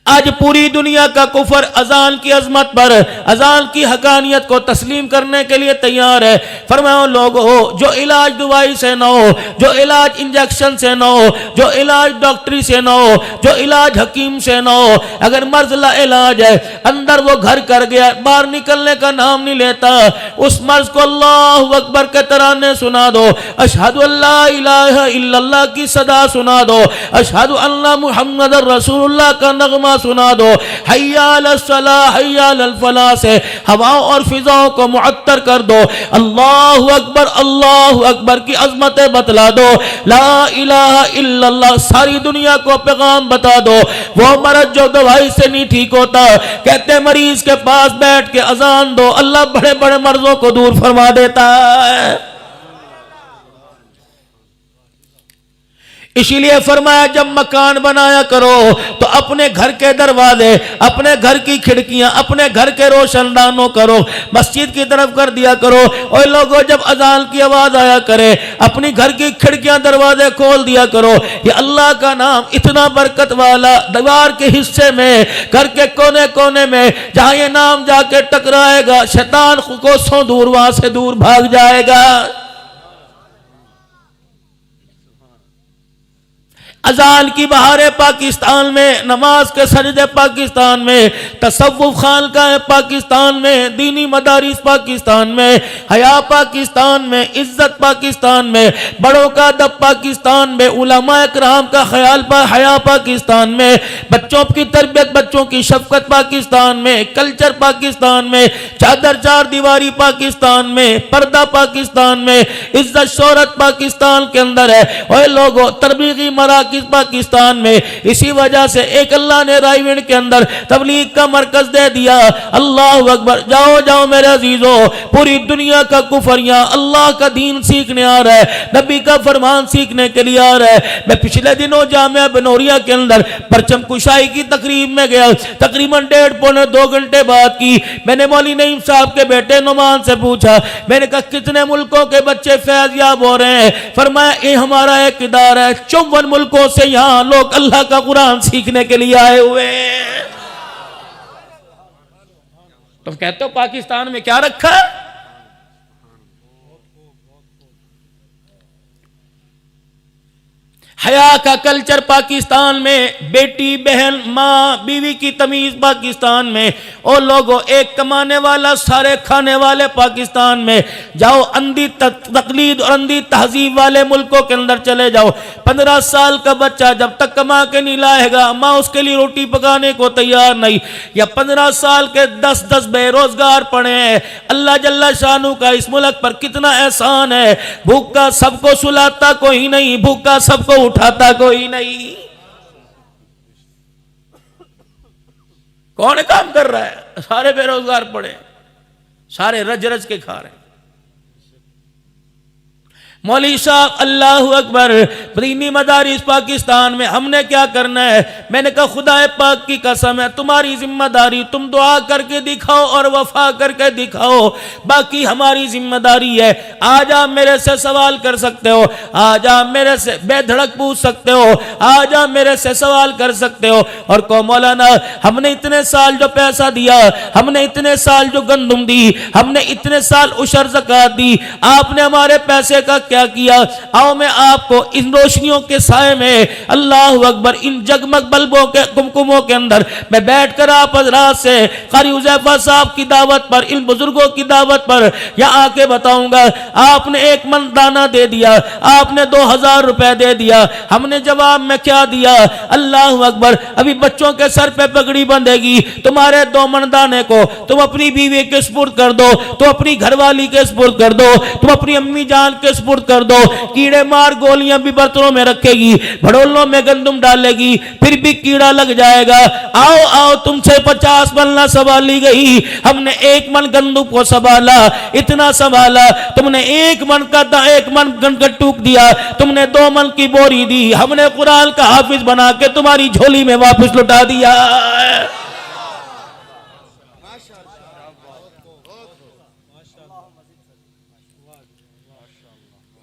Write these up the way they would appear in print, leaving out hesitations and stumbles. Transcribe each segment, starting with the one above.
आज पूरी दुनिया का कुफर अजान की अजमत पर, अजान की हकानियत को तस्लीम करने के लिए तैयार है। फरमाओ लोगों, जो इलाज दवाई से ना हो, जो इलाज इंजेक्शन से ना हो, जो इलाज डॉक्टरी से ना हो, जो इलाज हकीम से ना हो, अगर मर्ज ला इलाज है, अंदर वो घर कर गया, बाहर निकलने का नाम नहीं लेता, उस मर्ज को अल्लाह अकबर के तराने सुना दो, अशहदु अल्ला इलाहा इल्लल्लाह की सदा सुना दो, अशहदु अन्ना मुहम्मद रसूलुल्लाह का नगमा सुना दो, हय्या अलस सलाह हय्या अलल फलाह से हवाओं और फिजाओं को मुअत्तर कर दो, अल्लाह अकबर की अजमतें बतला दो, ला इलाहा इल्लल्लाह सारी दुनिया को पैगाम बता दो। वो मर्ज जो दवाई से नहीं ठीक होता, कहते मरीज के पास बैठ के अजान दो, अल्लाह बड़े बड़े मर्जों को दूर फरमा देता है। इसीलिए फरमाया जब मकान बनाया करो तो अपने घर के दरवाजे, अपने घर की खिड़कियां, अपने घर के रोशनदानों करो, मस्जिद की तरफ कर दिया करो। और लोगों जब अजान की आवाज आया करे अपनी घर की खिड़कियां दरवाजे खोल दिया करो। ये अल्लाह का नाम इतना बरकत वाला, दीवार के हिस्से में, घर के कोने कोने में जहां ये नाम जाके टकराएगा, शैतान कोसों दूर वहां से दूर भाग जाएगा। अजान की बहारें पाकिस्तान में, नमाज के सजदे पाकिस्तान में, तसव्वुफ खानकाह पाकिस्तान में, दीनी मदारिस पाकिस्तान में, हया पाकिस्तान में, इज्जत पाकिस्तान में, बड़ों का अदब पाकिस्तान में, उलमा इकराम का ख्याल हया पाकिस्तान में, बच्चों की तरबियत, बच्चों की शफकत पाकिस्तान में, कल्चर पाकिस्तान में, चादर चार दीवारी पाकिस्तान में, पर्दा पाकिस्तान में, इज्जत शोहरत पाकिस्तान के अंदर है। और लोगों तबलीगी मराकिज पाकिस्तान में। इसी वजह से एक अल्लाह ने रायविंड के अंदर तबलीग का मरकज दे दिया। अल्लाह अकबर, जाओ जाओ मेरे अजीजों, पूरी दुनिया का कुफर यहाँ अल्लाह का दीन सीखने आ रहा है, नबी का फरमान सीखने के लिए आ रहा है। मैं पिछले दिनों जामिया बनोरिया के अंदर परचम कुशाई की तकरीब में गया, तकरीबन 1.5-2 घंटे बाद की। मैंने मौली नईम साहब के बेटे नुमान से पूछा, मैंने कहा कितने मुल्कों के बच्चे फैज़याब हो रहे हैं? फरमाया ये हमारा एक इदारा है, 54 मुल्कों से यहां लोग अल्लाह का कुरान सीखने के लिए आए हुए हैं। तुम कहते हो पाकिस्तान में क्या रखा? हया का कल्चर पाकिस्तान में, बेटी बहन माँ बीवी की तमीज पाकिस्तान में। और लोगों एक कमाने वाला सारे खाने वाले पाकिस्तान में। जाओ अंधी तकलीद और अंधी तहजीब वाले मुल्कों के अंदर चले जाओ, 15 साल का बच्चा जब तक कमा के नहीं लाएगा माँ उसके लिए रोटी पकाने को तैयार नहीं। या 15 साल के 10-10 बेरोजगार पड़े हैं। अल्लाह जल्ला शानू का इस मुल्क पर कितना एहसान है। भूखा सबको सुलाता कोई नहीं, भूखा सबको उठाता कोई नहीं। कौन काम कर रहा है? सारे बेरोजगार पड़े, सारे रज रज के खा रहे हैं। मौली साहब अल्लाह अकबर, दीनी मदारिस पाकिस्तान में हमने क्या करना है? मैंने कहा खुदा पाक की कसम है तुम्हारी जिम्मेदारी, तुम दुआ करके दिखाओ और वफा करके दिखाओ, बाकी हमारी जिम्मेदारी है। आज आप मेरे से सवाल कर सकते हो, आज आप मेरे से बेधड़क पूछ सकते हो, आज आप मेरे से सवाल कर सकते हो और कहो मौलाना हमने इतने साल जो पैसा दिया, हमने इतने साल जो गंदुम दी, हमने इतने साल उशर ज़कात दी, आपने हमारे पैसे का क्या किया? आओ मैं आपको इन रोशनियों के साए में, अल्लाह अकबर, इन जगमग बल्बों के कुमकुमों के अंदर मैं बैठकर आप हजरात से कारी हुज़ैफा साहब की दावत पर, इन बुजुर्गों की दावत पर यहाँ आके बताऊंगा। आपने 1 मन दाना दे दिया, आपने 2000 रुपए दे दिया, हमने जवाब में क्या दिया? अल्लाह अकबर, अभी बच्चों के सर पे पगड़ी बंधेगी, तुम्हारे 2 मन दाने को तुम अपनी बीवी के सुपुर्द कर दो, तुम अपनी घरवाली के सुपुर्द कर दो, तुम अपनी अम्मी जान के सुपुर्द कर दो। कीड़े मार गोलियां भी बर्तनों में रखेगी, भड़ोलों में गंदुम डालेगी, फिर भी कीड़ा लग जाएगा। आओ आओ तुमसे 50 मन ना संभाली गई, हमने 1 मन गंदुम को संभाला, इतना संभाला। तुमने 1 मन का 1 मन गट्टूक दिया, तुमने 2 मन की बोरी दी, हमने कुरान का हाफिज बना के तुम्हारी झोली में वापस लुटा दिया।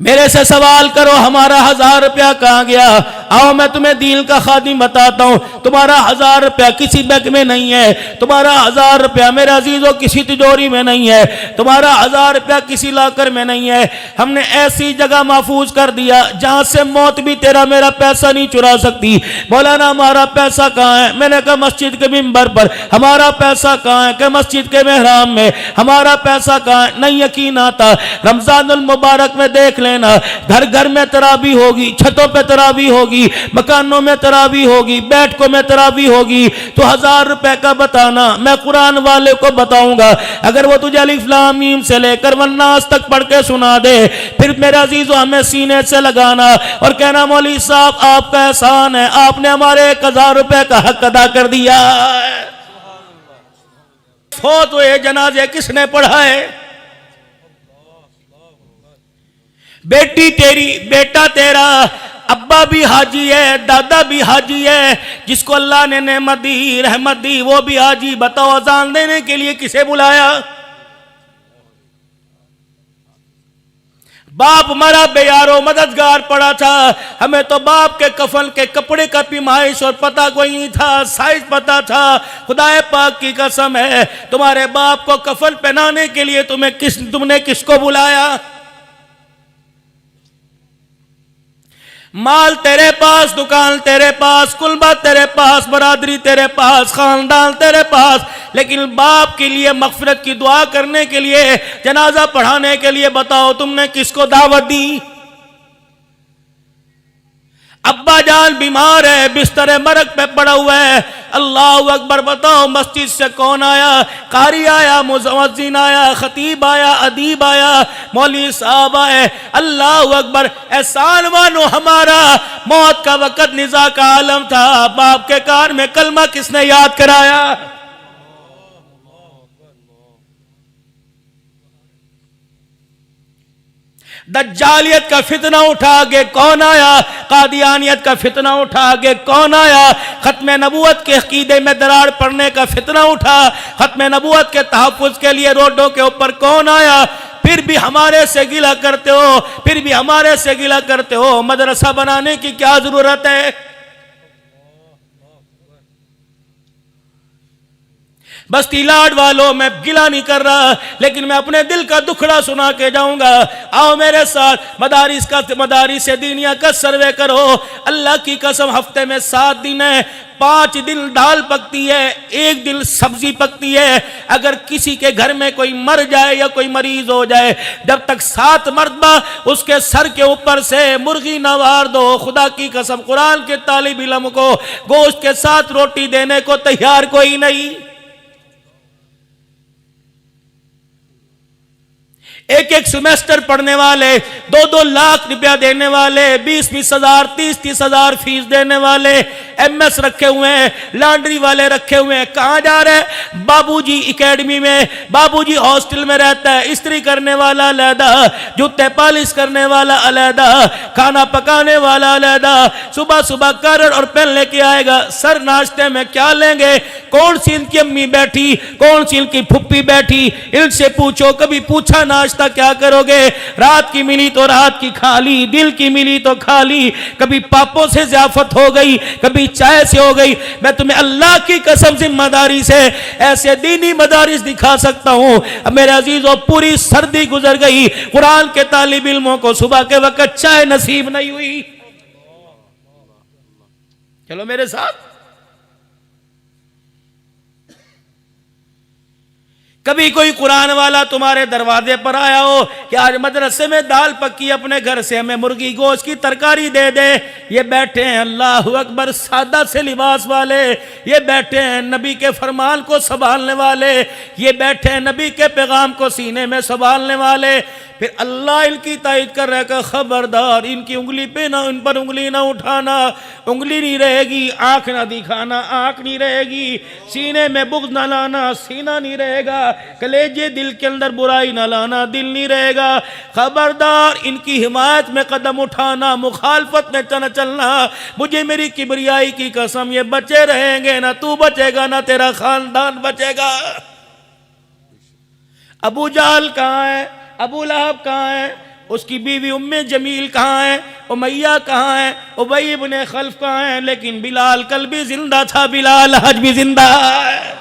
मेरे से सवाल करो हमारा 1000 रुपया कहाँ गया। आओ मैं तुम्हें दीन का खादिम बताता हूँ। तुम्हारा 1000 रुपया किसी बैंक में नहीं है, तुम्हारा 1000 रुपया मेरे अजीजों किसी तिजोरी में नहीं है, तुम्हारा 1000 रुपया किसी लॉकर में नहीं है। हमने ऐसी जगह महफूज कर दिया जहाँ से मौत भी तेरा मेरा पैसा नहीं चुरा सकती। मौलाना हमारा पैसा कहाँ है? मैंने कहा मस्जिद के मिंबर पर। हमारा पैसा कहाँ है? कि मस्जिद के मेहराब में। हमारा पैसा कहाँ है? नहीं यकीन आता। रमजानुल मुबारक में देख लेना, घर घर में तरावी होगी, छतों पे तरावी होगी, मकानों में तरावी होगी, बैठकों में तरावी होगी। तो 1000 रुपए का बताना, मैं कुरान वाले को बताऊंगा। अगर वो तुझे अलिफ लाम मीम से लेकर वन्नास तक पढ़ के सुना दे, फिर मेरे अजीजों हमें सीने से लगाना और कहना मौलवी साहब आपका एहसान है, आपने हमारे 1000 रुपए का हक अदा कर दिया। फौत हुए जनाजे किसने पढ़ाए? बेटी तेरी, बेटा तेरा, अब्बा भी हाजी है, दादा भी हाजी है, जिसको अल्लाह ने नेमत दी, रहमत दी, वो भी हाजी। बताओ अजान देने के लिए किसे बुलाया? बाप मरा बेयारो मददगार पड़ा था। हमें तो बाप के कफन के कपड़े का पिमाइश और पता कोई नहीं था, साइज पता था। खुदाए पाक की कसम है, तुम्हारे बाप को कफन पहनाने के लिए तुमने किसको बुलाया? माल तेरे पास, दुकान तेरे पास, कुलबा तेरे पास, बरादरी तेरे पास, खानदान तेरे पास, लेकिन बाप के लिए मगफिरत की दुआ करने के लिए, जनाजा पढ़ाने के लिए बताओ तुमने किसको दावत दी? अब्बा जान बीमार है, बिस्तर मरग पे पड़ा हुआ है। अल्लाह अकबर। बताओ मस्जिद से कौन आया? कारी आया, मुअज्जिन आया, खतीब आया, अदीब आया, मौलवी साहब आए। अल्लाह अकबर। एहसान मानो हमारा मौत का वक़्त निज़ा का आलम था, बाप के कान में कलमा किसने याद कराया? दज्जालियत का फितना उठा के कौन आया? कादियानियत का फितना उठा के कौन आया? खत्म नबूवत के अकीदे में दरार पड़ने का फितना उठा, खत्म नबूवत के तहफ़्फ़ुज़ के लिए रोडों के ऊपर कौन आया? फिर भी हमारे से गिला करते हो, फिर भी हमारे से गिला करते हो। मदरसा बनाने की क्या जरूरत है? बस्ती लाड वालों, मैं गिला नहीं कर रहा, लेकिन मैं अपने दिल का दुखड़ा सुना के जाऊंगा। आओ मेरे साथ मदारिस से दीनिया का सर्वे करो। अल्लाह की कसम, हफ्ते में 7 दिन है, 5 दिन दाल पकती है, 1 दिन सब्जी पकती है। अगर किसी के घर में कोई मर जाए या कोई मरीज हो जाए, जब तक 7 मरतबा उसके सर के ऊपर से मुर्गी न वार दो, खुदा की कसम कुरान के तालिब इल्म को गोश्त के साथ रोटी देने को तैयार कोई नहीं। 1-1 सेमेस्टर पढ़ने वाले, 2-2 लाख रुपया देने वाले, 20-20 हजार, 30-30 हजार फीस देने वाले, MS रखे हुए हैं, लॉन्ड्री वाले रखे हुए हैं। कहाँ जा रहे हैं? बाबूजी एकेडमी में, बाबूजी हॉस्टल में रहता है, इस्त्री करने वाला अलहदा, जूते पॉलिश करने वाला अलहदा, खाना पकाने वाला अलहदा। सुबह सुबह कार्ड और पेन लेके आएगा। सर नाश्ते में क्या लेंगे? कौन सी इनकी अम्मी बैठी, कौन सी इनकी फुप्पी बैठी, इनसे पूछो। कभी पूछा नाश्ता क्या करोगे? रात की मिली तो रात की खाली, दिल की मिली तो खाली। कभी पापों से ज़ियाफत हो गई, कभी चाय से हो गई। मैं तुम्हें अल्लाह की कसम जिम्मेदारी से ऐसे दीनी मदारिस दिखा सकता हूं। अब मेरे अजीजों, पूरी सर्दी गुजर गई, कुरान के तालिब इल्मों को सुबह के वक्त चाय नसीब नहीं हुई। चलो मेरे साथ। कभी कोई कुरान वाला तुम्हारे दरवाजे पर आया हो कि आज मदरसे में दाल पकी, अपने घर से हमें मुर्गी गोश्त की तरकारी दे दे। ये बैठे हैं अल्लाह अकबर सादा से लिबास वाले, ये बैठे हैं नबी के फरमान को संभालने वाले, ये बैठे हैं नबी के पैगाम को सीने में संभालने वाले। फिर अल्लाह इनकी तायद कर रहा है, खबरदार इनकी उंगली पे ना, इन पर उंगली ना उठाना, उंगली नहीं रहेगी, आंख ना दिखाना, आंख नहीं रहेगी, सीने में बुग़्ज़ ना लाना, सीना नहीं रहेगा, कलेजे दिल के अंदर बुराई ना लाना, दिल नहीं रहेगा। खबरदार इनकी हिमायत में कदम उठाना, मुखालफत में चलना। मुझे मेरी किबरियाई की कसम, ये बचे रहेंगे, ना तू बचेगा ना तेरा खानदान बचेगा। अबू जाल कहाँ है? अबू लहब कहाँ है? उसकी बीवी उम्मे जमील कहाँ है, उमैया कहाँ है, उबई इब्ने खल्फ कहाँ है, लेकिन बिलाल कल भी जिंदा था, बिलाल आज भी जिंदा है।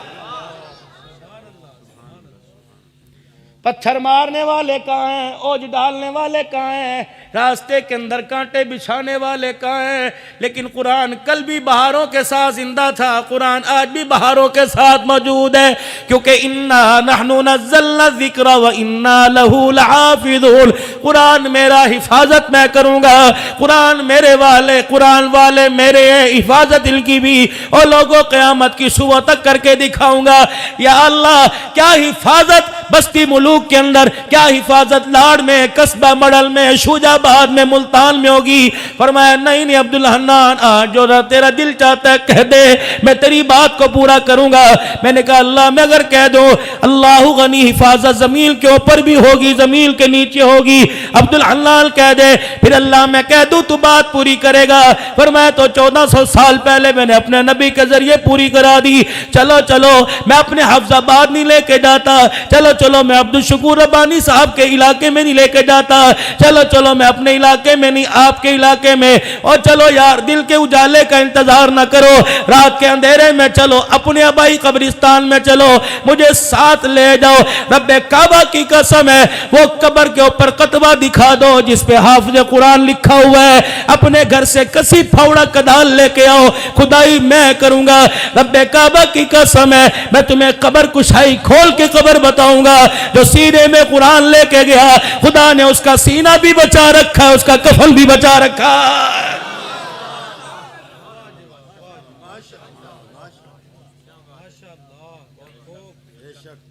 पत्थर मारने वाले कहाँ हैं, ओज डालने वाले कहाँ हैं, रास्ते के अंदर कांटे बिछाने वाले कहाँ हैं, लेकिन कुरान कल भी बहारों के साथ जिंदा था, कुरान आज भी बहारों के साथ मौजूद है, क्योंकि इन्ना नहनु नज़्ज़लना ज़िक्र व इन्ना लहू लहाफ़िज़ून। कुरान मेरा हिफाजत मैं करूँगा, कुरान मेरे वाले, कुरान वाले मेरे हिफाजत इनकी भी, और लोगों क़यामत की सुबह तक करके दिखाऊंगा। या अल्लाह, क्या हिफाजत बस्ती मुलूक के अंदर, क्या हिफाजत लाड़ में, कस्बा मडल में, शुजाबाद में, मुल्तान में होगी। फरमाया नहीं नहीं अब्दुल हन्नान, आज जो तेरा दिल चाहता है कह दे, मैं तेरी बात को पूरा करूंगा। मैंने कहा अल्लाह, मैं अगर कह दूं अल्लाह गनी, हिफाजत जमीन के ऊपर भी होगी, जमीन के नीचे होगी। अब्दुल हन्नान कह दे, फिर अल्लाह मैं कह दूं तू बात पूरी करेगा। फरमाया तो 1400 साल पहले मैंने अपने नबी के जरिए पूरी करा दी। चलो चलो, मैं अपने हफ्जाबाद नहीं लेके जाता, चलो चलो मैं अब्दुल शकूर रब्बानी साहब के इलाके में नहीं लेके जाता, चलो चलो मैं अपने इलाके में नहीं आपके इलाके में, और चलो यार दिल के उजाले का इंतजार ना करो, रात के अंधेरे में चलो, अपने आबाई कब्रिस्तान में चलो, मुझे साथ ले जाओ। रब्बे काबा की कसम है, वो कब्र के ऊपर कतबा दिखा दो जिस पे हाफिज कुरान लिखा हुआ है, अपने घर से कसी फावड़ा कदाल लेके आओ, खुदाई मैं करूंगा। रब्बे काबा की कसम है, मैं तुम्हें कब्र कुशाई खोल के कब्र बताऊंगा। जो सीने में कुरान लेके गया, खुदा ने उसका सीना भी बचा रखा है, उसका कफन भी बचा रखा है।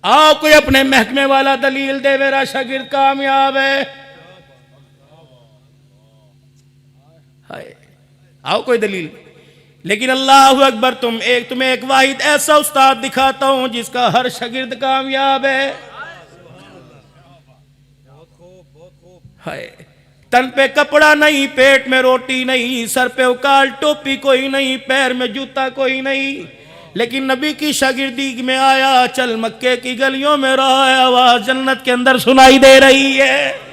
आओ कोई अपने महकमे वाला दलील दे, मेरा शागिर्द कामयाब है। आओ कोई दलील। लेकिन अल्लाह अकबर, तुम्हें एक वाहिद ऐसा उस्ताद दिखाता हूं जिसका हर शागिर्द कामयाब है। हाय, तन पे कपड़ा नहीं, पेट में रोटी नहीं, सर पे उकाल टोपी कोई नहीं, पैर में जूता कोई नहीं, लेकिन नबी की शागिर्दी में आया, चल मक्के की गलियों में रहा है, आवाज जन्नत के अंदर सुनाई दे रही है।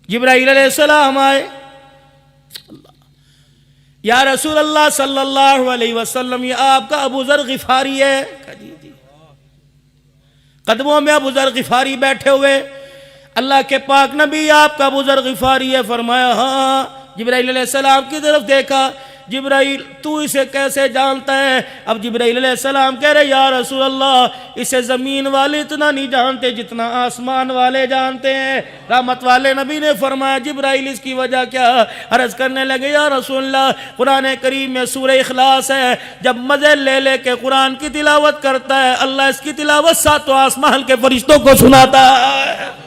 जिब्राइल अलैहिस्सलाम आए, या रसूल अल्लाह सल्लल्लाहु अलैहि वसल्लम, ये आपका अबू ज़र गिफारी है। जी जी। कदमों में अबू ज़र गिफारी बैठे हुए, अल्लाह के पाक नबी आपका अबू ज़र गिफारी है। फरमाया हाँ। जिब्राइल अलैहिस्सलाम की तरफ देखा, जिब्राइल तू इसे कैसे जानता है? अब जिब्राइल अलैहिस्सलाम कह रहे या रसूल अल्लाह, इसे ज़मीन वाले इतना नहीं जानते जितना आसमान वाले जानते हैं। रहमत वाले नबी ने फरमाया जिब्राइल इसकी वजह क्या? अर्ज़ करने लगे या रसूल अल्लाह, कुरान करीम में सूरह इखलास है, जब मज़े ले ले के कुरान की तिलावत करता है, अल्लाह इसकी तिलावत सातों आसमान के फरिश्तों को सुनाता है।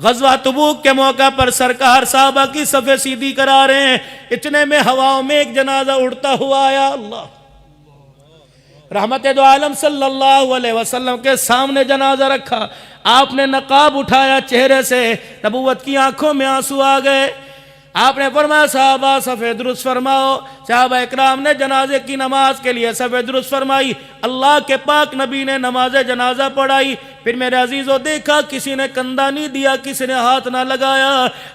ग़ज़वा तबूक के मौका पर सरकार साहबा की सफ़े सीधी करा रहे हैं, इतने में हवाओं में एक जनाजा उड़ता हुआ आया। अल्लाह, रहमत दो आलम सल्लल्लाहु अलैहि वसल्लम के सामने जनाजा रखा, आपने नकाब उठाया चेहरे से, नबूवत की आंखों में आंसू आ गए। आपने फरमाया साहबा सफ़े दुरुस्त फरमाओ। साहबा इकराम ने जनाजे की नमाज के लिए सफ़े दुरुस्त फरमाई। अल्लाह के पाक नबी ने नमाज जनाजा पढ़ाई। फिर मेरे अजीज़ों देखा किसी ने कंधा नहीं दिया, किसी ने हाथ ना लगाया,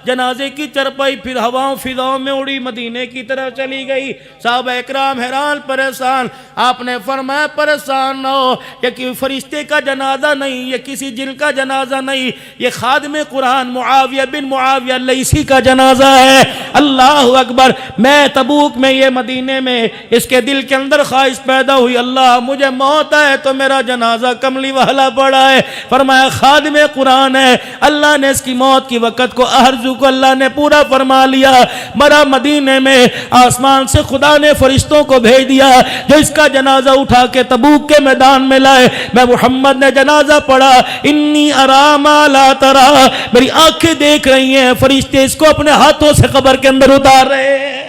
जनाजे की चरपाई फिर हवाओं फिजाओं में उड़ी, मदीने की तरफ चली गई। साहबा इकराम हैरान परेशान। आपने फरमाया परेशान न हो, ये कि फरिश्ते का जनाजा नहीं, ये किसी जिन का जनाजा नहीं, ये खादिम कुरान मुआविया बिन मुआविया लैसी का जनाजा है। अल्लाह अकबर। मैं तबूक में, ये मदीने में, इसके दिल के अंदर ख्वाहिश पैदा हुई, अल्लाह मुझे मौत है तो मेरा जनाजा कमली वाला पड़ा है। फरमाया खादिम कुरान है, अल्लाह ने इसकी मौत की वक़्त को आरज़ू को अल्लाह ने पूरा फरमा लिया। मरा मदीने में, आसमान से खुदा ने फरिश्तों को भेज दिया जो इसका जनाजा उठा के तबूक के मैदान में लाए। मैं मोहम्मद ने जनाजा पढ़ा, इन्नी अरामा ला तरा, मेरी आंखें देख रही हैं, फरिश्ते इसको अपने हाथों से कब्र के अंदर उतार रहे हैं।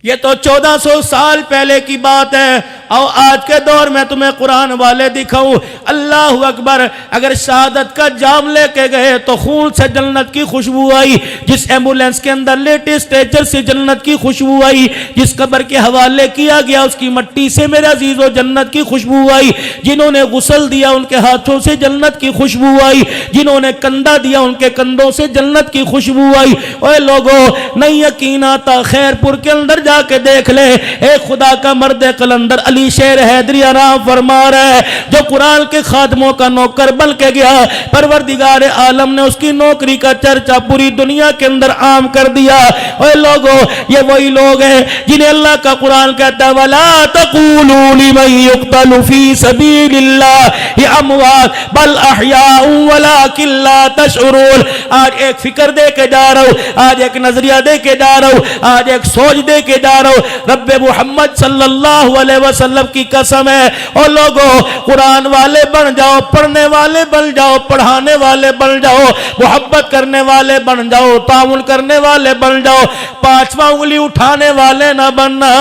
ये तो 1400 साल पहले की बात है। और आज के दौर में तुम्हें कुरान वाले दिखाऊं, अल्लाह अकबर, अगर शहादत का जाम लेके गए तो खून से जन्नत की खुशबू आई, जिस एम्बुलेंस के अंदर लेटेस्ट स्ट्रेचर से जन्नत की खुशबू आई, जिस कब्र के हवाले किया गया उसकी मट्टी से मेरा अजीजों जन्नत की खुशबू आई, जिन्होंने गुस्ल दिया उनके हाथों से जन्नत की खुशबू आई, जिन्होंने कंधा दिया उनके कंधों से जन्नत की खुशबू आई। ओए लोगों, नहीं यकीन आता, खैरपुर के अंदर जाके देख ले, एक खुदा का मर्द कलंदर अली शेर हैदरी आराम फरमा रहा है, जो कुरान के खादमों का नौकर बन के गया, परवरदिगार आलम ने उसकी नौकरी का चर्चा पूरी दुनिया के अंदर आम कर दिया। ओए लोगों, ये वही लोग हैं जिन्हें अल्लाह का कुरान कहता है, वला तक़ूलू लिमन युक़्तलु फी सबीलिल्लाह अमवात बल अहयाउ वलाकिन ला तशउरून। आज एक फिक्र दे के जा रहा हूं, आज एक नजरिया दे के जा रहा हूं, आज एक सोच दे के जा रहा हूं। रब्बे मोहम्मद सल्लल्लाहु अलैहि वसल्लम की कसम है, और लोगों कुरान वाले बन जाओ, पढ़ने वाले बन जाओ, पढ़ाने वाले बन जाओ, मोहब्बत करने वाले बन जाओ, तामुल करने वाले बन जाओ, पांचवा उंगली उठाने वाले ना बनना।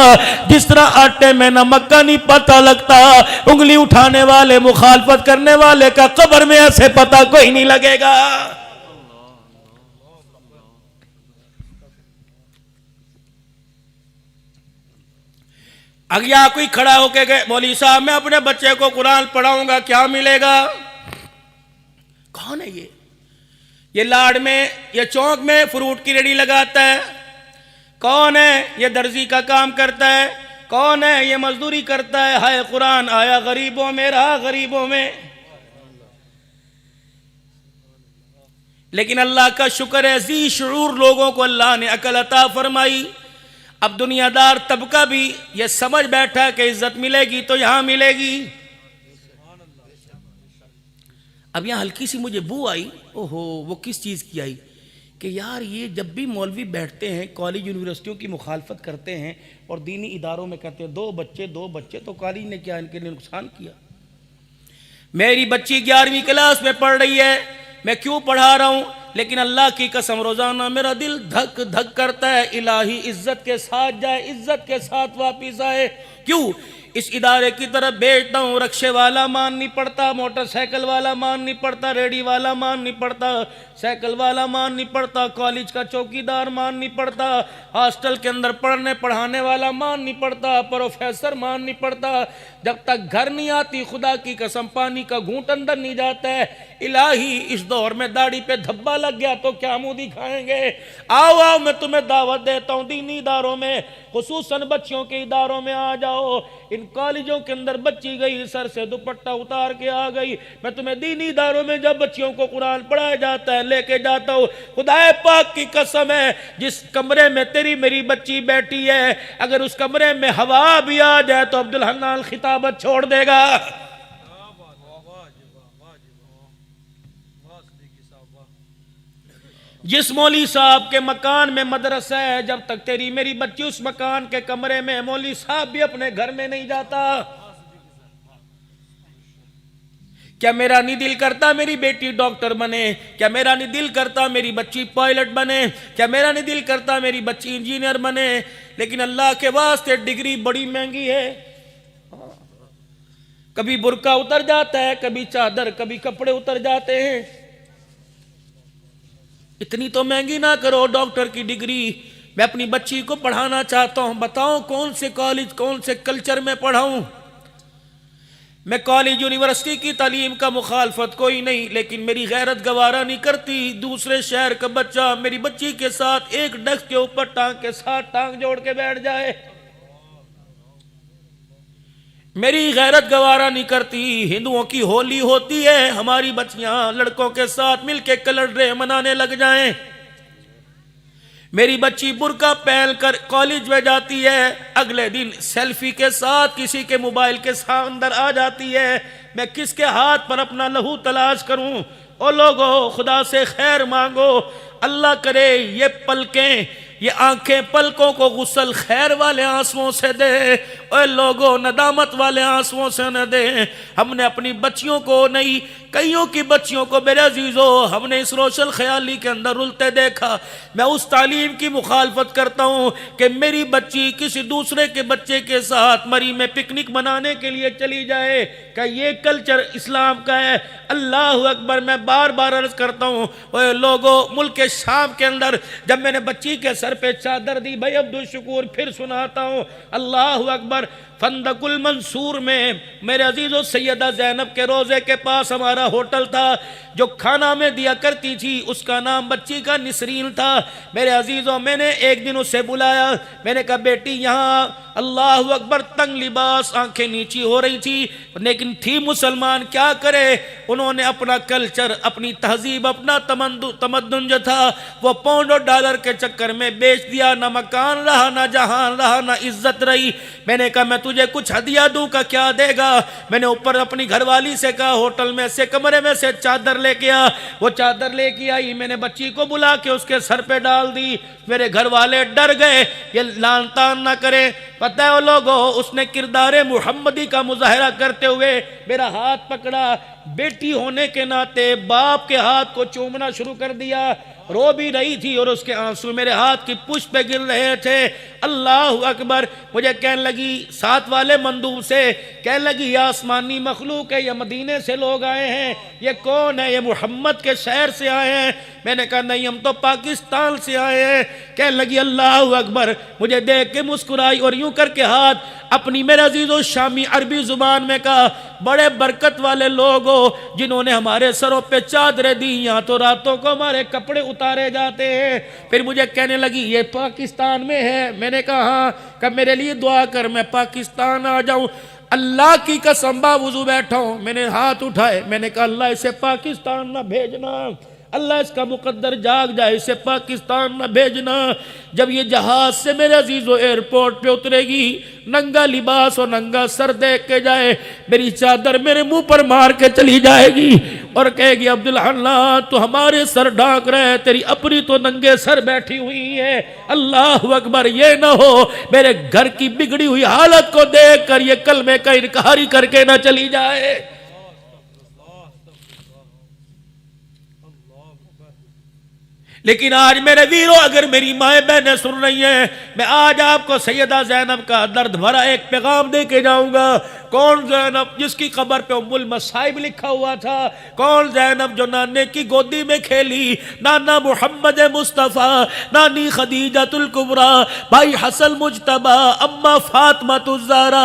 जिस तरह आटे में नमक का नहीं पता लगता, उंगली उठाने वाले, मुखालफत करने वाले का कब्र में ऐसे पता कोई नहीं लगेगा। अगर यहाँ कोई खड़ा होके गए, मौलवी साहब मैं अपने बच्चे को कुरान पढ़ाऊंगा, क्या मिलेगा? कौन है ये लाड़ में, ये चौक में फ्रूट की रेडी लगाता है? कौन है ये दर्जी का काम करता है? कौन है ये मजदूरी करता है? हाय कुरान आया गरीबों में, रहा गरीबों में। लेकिन अल्लाह का शुक्र है, जी शऊर लोगों को अल्लाह ने अकल अता फरमाई। अब दुनियादार तबका भी ये समझ बैठा कि इज्जत मिलेगी तो यहां मिलेगी। अब यहां हल्की सी मुझे बू आई, ओहो, वो किस चीज की आई कि यार ये जब भी मौलवी बैठते हैं, कॉलेज यूनिवर्सिटियों की मुखालफत करते हैं और दीनी इदारों में कहते हैं दो बच्चे, तो कॉलेज ने क्या इनके लिए नुकसान किया? मेरी बच्ची 11वीं क्लास में पढ़ रही है, मैं क्यों पढ़ा रहा हूं? लेकिन अल्लाह की कसम रोजाना मेरा दिल धक धक करता है, इलाही इज्जत के साथ जाए, इज्जत के साथ वापिस आए। क्यों? इस इदारे की तरफ भेजता हूँ, रक्शे वाला मान नहीं पड़ता, मोटरसाइकिल वाला मान नहीं पड़ता, रेडी वाला मान नहीं पड़ता, साइकिल वाला मान नहीं पड़ता, कॉलेज का चौकीदार मान नहीं पड़ता, हॉस्टल के अंदर पढ़ने पढ़ाने वाला मान नहीं पड़ता, प्रोफेसर मान नहीं पड़ता। जब तक घर नहीं आती, खुदा की कसम पानी का घूंट अंदर नहीं जाता है। इलाही इस दौर में दाढ़ी पे धब्बा लग गया तो क्या मुंह दिखाएंगे? आओ आओ, मैं तुम्हें दावत देता हूँ, दीनी इदारों में, खुसूसन बच्चियों के इदारों में आ जाओ। इन कॉलेजों के अंदर बच्ची गई, सर से दुपट्टा उतार के आ गई। मैं तुम्हें दीनी इदारों में जब बच्चियों को कुरान पढ़ाया जाता है लेके जाता हूँ। खुदाए पाक की कसम है, जिस कमरे में तेरी मेरी बच्ची बैठी है, अगर उस कमरे में हवा भी आ जाए तो अब्दुल हन्नान खिताबत छोड़ देगा। जिस मौली साहब के मकान में मदरसा है, जब तक तेरी मेरी बच्ची उस मकान के कमरे में, मौली साहब भी अपने घर में नहीं जाता। क्या मेरा नहीं दिल करता मेरी बेटी डॉक्टर बने? क्या मेरा नहीं दिल करता मेरी बच्ची पायलट बने? क्या मेरा नहीं दिल करता मेरी बच्ची इंजीनियर बने? लेकिन अल्लाह के वास्ते डिग्री बड़ी महंगी है। कभी बुर्का उतर जाता है, कभी चादर, कभी कपड़े उतर जाते हैं। इतनी तो महंगी ना करो डॉक्टर की डिग्री। मैं अपनी बच्ची को पढ़ाना चाहता हूं, बताओ कौन से कॉलेज, कौन से कल्चर में पढ़ाऊं? मैं कॉलेज यूनिवर्सिटी की तालीम का मुखालफत कोई नहीं, लेकिन मेरी गैरत गवारा नहीं करती दूसरे शहर का बच्चा मेरी बच्ची के साथ एक डेस्क के ऊपर टांग के साथ टांग जोड़ के बैठ जाए। मेरी गैरत गवारा नहीं करती। हिंदुओं की होली होती है, हमारी बच्चियां लड़कों के साथ मिलके कलर डे मनाने लग जाएं। मेरी बच्ची बुर्का पहन कर कॉलेज में जाती है, अगले दिन सेल्फी के साथ किसी के मोबाइल के साथ अंदर आ जाती है। मैं किसके हाथ पर अपना लहू तलाश करूं? ओ लोगो, खुदा से खैर मांगो, अल्लाह करे ये पलकें ये आंखें पलकों को गुस्ल खैर वाले आंसुओं से दे, और लोगों नदामत वाले आंसुओं से न दे। हमने अपनी बच्चियों को नहीं, कईयों की बच्चियों को मेरे अजीजों हमने इस रोशन ख्याली के अंदर रुलते देखा। मैं उस तालीम की मुखालफत करता हूँ कि मेरी बच्ची किसी दूसरे के बच्चे के साथ मरी में पिकनिक मनाने के लिए चली जाए, क्या ये कल्चर इस्लाम का है? अल्लाह अकबर। मैं बार बार अर्ज करता हूँ लोगों, मुल्क शाम के अंदर जब मैंने बच्ची के सर पे चादर दी, भाई अब्दुल शुकूर फिर सुनाता हूँ, अल्लाह अकबर। फंदकुल मंसूर में मेरे अजीजों सैयदा ज़ैनब के रोज़े के पास हमारा होटल था, जो खाना में दिया करती थी उसका नाम बच्ची का निसरीन था। मेरे अजीजों मैंने एक दिन उसे बुलाया, मैंने कहा बेटी यहाँ, अल्लाह अकबर। तंग लिबास, आंखें नीची हो रही थी, लेकिन थी मुसलमान, क्या करे। उन्होंने अपना कल्चर, अपनी तहजीब, अपना तमद्दुन जो था वो पाउंड और डॉलर के चक्कर में बेच दिया। ना मकान रहा, ना जहान रहा, ना इज्जत रही। मैंने कहा मैं तुझे कुछ हदिया दूं का, क्या देगा? मैंने ऊपर अपनी घरवाली से कहा होटल में से कमरे में से चादर लेके आ। वो चादर लेके आई, मैंने बच्ची को बुला के उसके सर पे डाल दी। मेरे घर वाले डर गए ये लान तान ना करे। पता है वो लोगों, उसने किरदारे मुहम्मदी का मुजाहरा करते हुए मेरा हाथ पकड़ा, बेटी होने के नाते बाप के हाथ को चूमना शुरू कर दिया। रो भी रही थी और उसके आंसू मेरे हाथ की पुष्प पे गिर रहे थे। अल्लाह अकबर। मुझे कहने लगी साथ वाले मंदूब से, कहने लगी ये आसमानी मखलूक है, ये मदीने से लोग आए हैं, ये कौन है? ये मोहम्मद के शहर से आए हैं। मैंने कहा नहीं, हम तो पाकिस्तान से आए हैं। कहने लगी अल्लाह अकबर। मुझे देख के मुस्कुराई और यूं करके हाथ अपनी मेरे अजीजों शामी अरबी जुबान में कहा, बड़े बरकत वाले लोग हो जिन्होंने हमारे सरों पे चादरें दी, यहाँ तो रातों को हमारे कपड़े उतारे जाते हैं। फिर मुझे कहने लगी ये पाकिस्तान में है। मैंने कहा हाँ। कब मेरे लिए दुआ कर, मैं पाकिस्तान आ जाऊं। अल्लाह की कसम बावजू बैठा हूं, मैंने हाथ उठाए, मैंने कहा अल्लाह इसे पाकिस्तान ना भेजना, अल्लाह इसका मुकद्दर जाग जाए, इसे पाकिस्तान न भेजना। जब ये जहाज से मेरे अजीजों एयरपोर्ट पे उतरेगी, नंगा लिबास और नंगा सर देख के जाए, मेरी चादर मेरे मुंह पर मार के चली जाएगी और कहेगी अब्दुल हन्नान तू हमारे सर ढांक रहे, तेरी अपनी तो नंगे सर बैठी हुई है। अल्लाह अकबर। ये ना हो मेरे घर की बिगड़ी हुई हालत को देख कर ये कलमे का इनकारी करके ना चली जाए। लेकिन आज मेरे वीरों, अगर मेरी माएँ बहनें सुन रही हैं, मैं आज आपको सैयदा ज़ैनब का दर्द भरा एक पैगाम दे के जाऊंगा। कौन ज़ैनब जिसकी कब्र पे उम्मुल मसाइब लिखा हुआ था? कौन ज़ैनब जो नाने की गोदी में खेली? नाना मोहम्मद मुस्तफ़ा, नानी खदीजतुल कुबरा, भाई हसन मुजतबा, अम्मा फातिमा ज़हरा,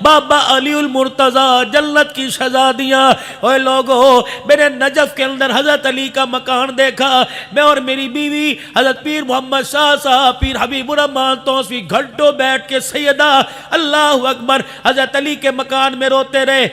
बाबा अलीउल मुर्तज़ा, जन्नत की शहज़ादियाँ। ओए लोगों, मैंने नजफ के अंदर हज़रत अली का मकान देखा। मैं और मेरी बीवी हज़रत पीर मोहम्मद शाह साहब, पीर हबीबुर रहमान तौसी घंटों बैठ के सैयदा अल्लाह अकबर हज़रत अली के मकान में रोते रहे।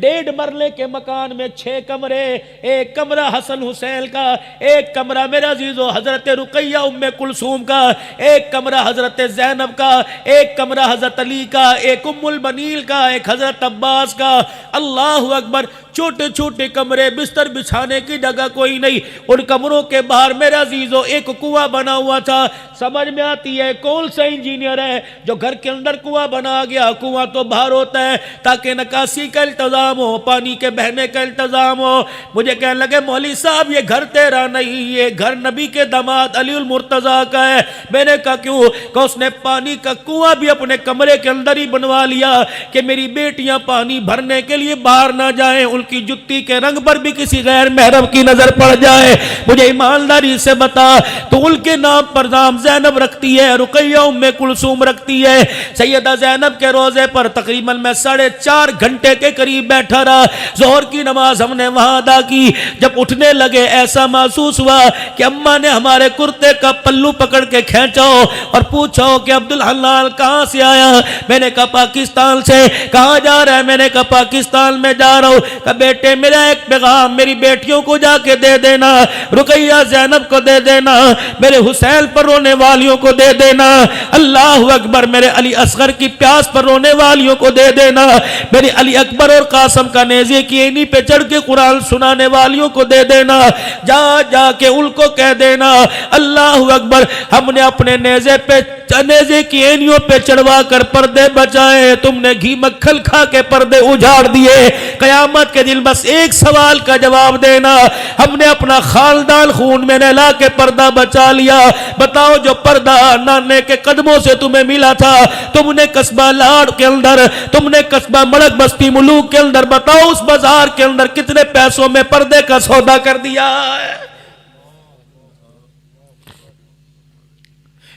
1.5 मरले के मकान में 6 कमरे, एक कमरा हसन हुसैन का, एक कमरा मेरा अजीजों हजरत रुकैया उम्मे कुलसूम का, एक कमरा हजरत ज़ैनब का, एक कमरा हजरत अली का, एक उम्मुल बनील का, एक हजरत अब्बास का। अल्लाह अकबर। छोटे छोटे कमरे, बिस्तर बिछाने की जगह कोई नहीं। उन कमरों के बाहर मेरा अजीजों एक कुआं बना हुआ था। समझ में आती है कौन सा इंजीनियर है जो घर के अंदर कुआं बना गया? कुआं तो बाहर होता है ताकि निकासी का इंतजाम हो, पानी के बहने का इंतजाम हो। मुझे कहने लगे मौली साहब ये घर तेरा नहीं, ये घर नबी के दामाद अलीउल मुर्तजा का है। मैंने कहा क्यों? कि उसने पानी का कुआं भी अपने कमरे के अंदर ही बनवा लिया कि मेरी बेटियां पानी भरने के लिए बाहर ना जाएं, की जुत्ती के रंग पर भी किसी गैर महरम की नजर पड़ जाए। मुझे ईमानदारी से बता, तो उनके नाम पर नाम ज़ैनब रखती है, रुकैया उम्मे कुलसूम रखती है। सैयदा ज़ैनब के रोजे पर तकरीबन मैं 4.5 घंटे के करीब बैठा रहा। जोहर की नमाज हमने वहां अदा की। जब उठने लगे ऐसा महसूस हुआ कि अम्मा ने हमारे कुर्ते का पल्लू पकड़ के खींचो और पूछो कि अब्दुल हन्नान कहां से आया? मैंने कहा पाकिस्तान से। कहां जा रहा है? मैंने कहा पाकिस्तान में जा रहा हूं। बेटे मेरा एक पैगाम मेरी बेटियों को जाके दे देना, रुकैया ज़ैनब को दे देना, मेरे हुसैन पर रोने वालियों को दे देना, अल्लाह अकबर मेरे अली असगर की प्यास पर रोने वालियों को दे देना, मेरे अली अकबर और कासम का नेज़े की एनी पे चढ़ के कुरान सुनाने वालियों को दे देना, जा जाके उनको कह देना अल्लाह अकबर हमने अपने नेज़े पे नेज़े की एनियों पे चढ़वा कर पर्दे बचाए, तुमने घी मक्खन खा के पर्दे उजाड़ दिए। कयामत के दिन बस एक सवाल का जवाब देना, हमने अपना खानदान खून में नहला के पर्दा बचा लिया, बताओ जो पर्दा नाने के कदमों से तुम्हें मिला था, तुमने कस्बा लाड़ के अंदर, तुमने कस्बा मड़क बस्ती मुलूक के अंदर, बताओ उस बाजार के अंदर कितने पैसों में पर्दे का सौदा कर दिया